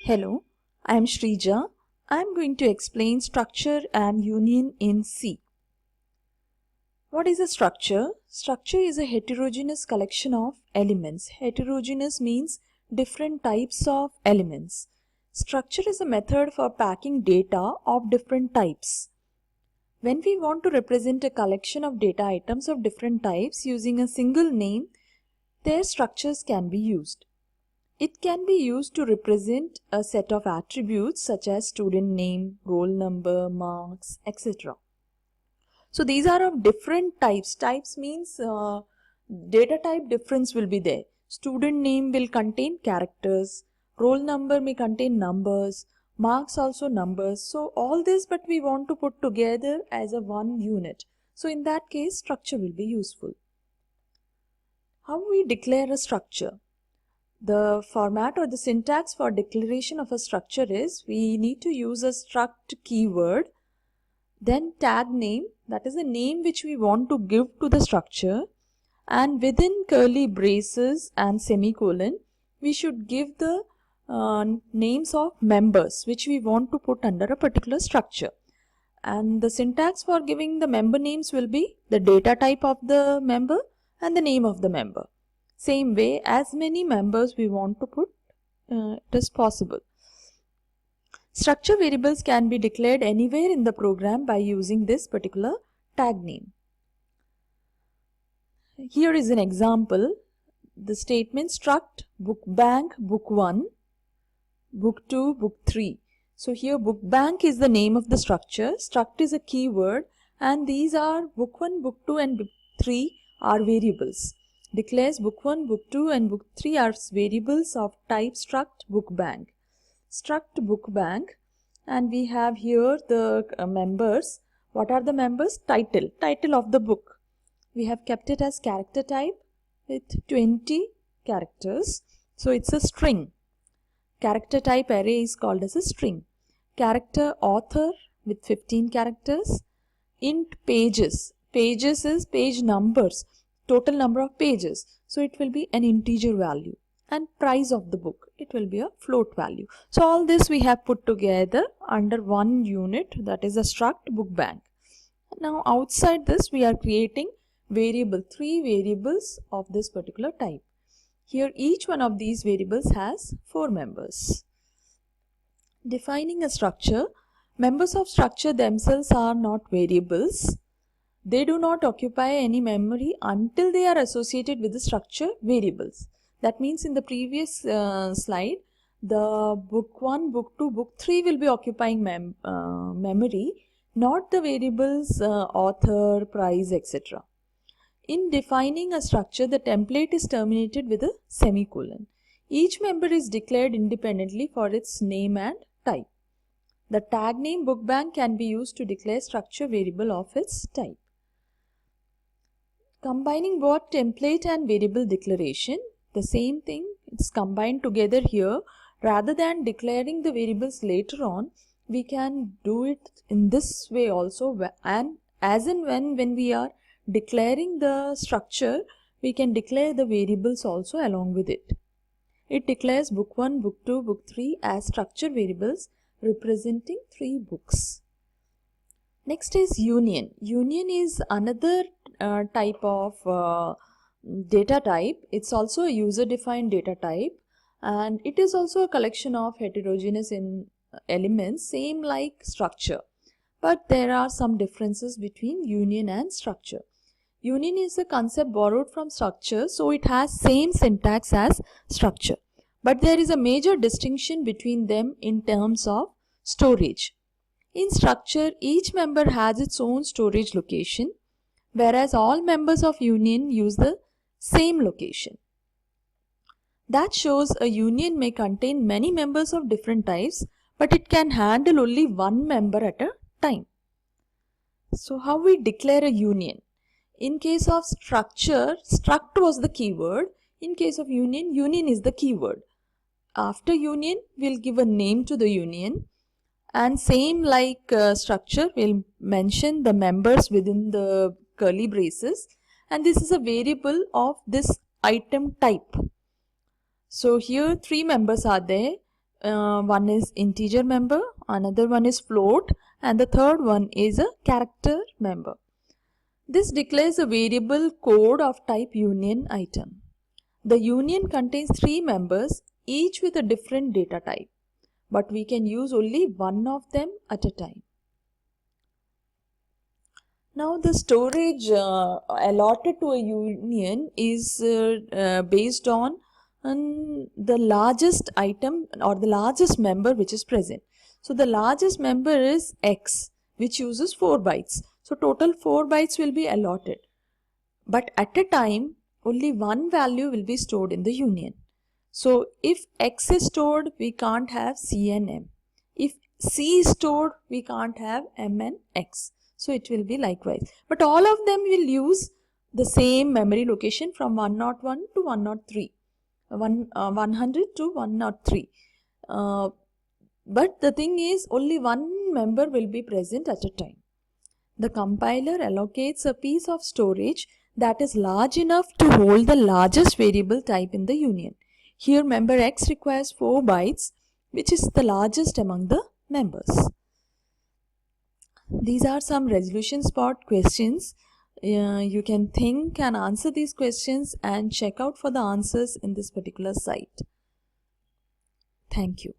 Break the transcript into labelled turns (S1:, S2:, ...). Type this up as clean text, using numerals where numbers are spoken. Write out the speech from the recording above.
S1: Hello, I am Shrija. I am going to explain structure and union in C. What is a structure? Structure is a heterogeneous collection of elements. Heterogeneous means different types of elements. Structure is a method for packing data of different types. When we want to represent a collection of data items of different types using a single name, their structures can be used. It can be used to represent a set of attributes such as student name, roll number, marks, etc. So these are of different types. Types means data type difference will be there. Student name will contain characters, roll number may contain numbers, marks also numbers. So all this, but we want to put together as a one unit. So in that case, structure will be useful. How we declare a structure? The format or the syntax for declaration of a structure is we need to use a struct keyword, then tag name, that is the name which we want to give to the structure, and within curly braces and semicolon we should give the names of members which we want to put under a particular structure. And the syntax for giving the member names will be the data type of the member and the name of the member. Same way, as many members we want to put it is possible. Structure variables can be declared anywhere in the program by using this particular tag name. Here is an example. The statement struct book bank book 1, book 2, book 3. So here book bank is the name of the structure, struct is a keyword, and these are book 1, book 2 and book 3 are variables. Declares book 1, book 2 and book 3 are variables of type struct book bank. Struct book bank, and we have here the members. What are the members? Title of the book. We have kept it as character type with 20 characters. So it's a string. Character type array is called as a string. Character author with 15 characters. Int pages. Pages is page numbers. Total number of pages, so it will be an integer value, and price of the book, it will be a float value. So all this we have put together under one unit, that is a struct book bank. Now outside this we are creating three variables of this particular type. Here each one of these variables has 4 members. Defining a structure. Members of structure themselves are not variables. They do not occupy any memory until they are associated with the structure variables. That means in the previous slide, the book 1, book 2, book 3 will be occupying memory, not the variables author, price, etc. In defining a structure, the template is terminated with a semicolon. Each member is declared independently for its name and type. The tag name bookbank can be used to declare structure variable of its type. Combining both template and variable declaration, the same thing, it's combined together here. Rather than declaring the variables later on, we can do it in this way also, and as and when we are declaring the structure, we can declare the variables also along with it. It declares book 1, book 2, book 3 as structure variables representing 3 books. Next is union. Union is another type of data type. It's also a user-defined data type, and it is also a collection of heterogeneous elements, same like structure. But there are some differences between union and structure. Union is a concept borrowed from structure, so it has same syntax as structure. But there is a major distinction between them in terms of storage. In structure, each member has its own storage location, whereas all members of union use the same location. That shows a union may contain many members of different types, but it can handle only one member at a time. So how we declare a union? In case of structure, struct was the keyword. In case of union, union is the keyword. After union, we'll give a name to the union. And same like structure, we'll mention the members within the curly braces, and this is a variable of this item type. So here 3 members are there. one is integer member, another one is float, and the third one is a character member. This declares a variable code of type union item. The union contains 3 members, each with a different data type, but we can use only one of them at a time. Now the storage allotted to a union is based on the largest item or the largest member which is present. So the largest member is X, which uses 4 bytes. So total 4 bytes will be allotted. But at a time, only one value will be stored in the union. So if X is stored, we can't have C and M. If C is stored, we can't have M and X. So it will be likewise. But all of them will use the same memory location from 101 to 103. 100 to 103. But the thing is, only one member will be present at a time. The compiler allocates a piece of storage that is large enough to hold the largest variable type in the union. Here member X requires 4 bytes, which is the largest among the members. These are some resolution spot questions. You can think and answer these questions and check out for the answers in this particular site. Thank you.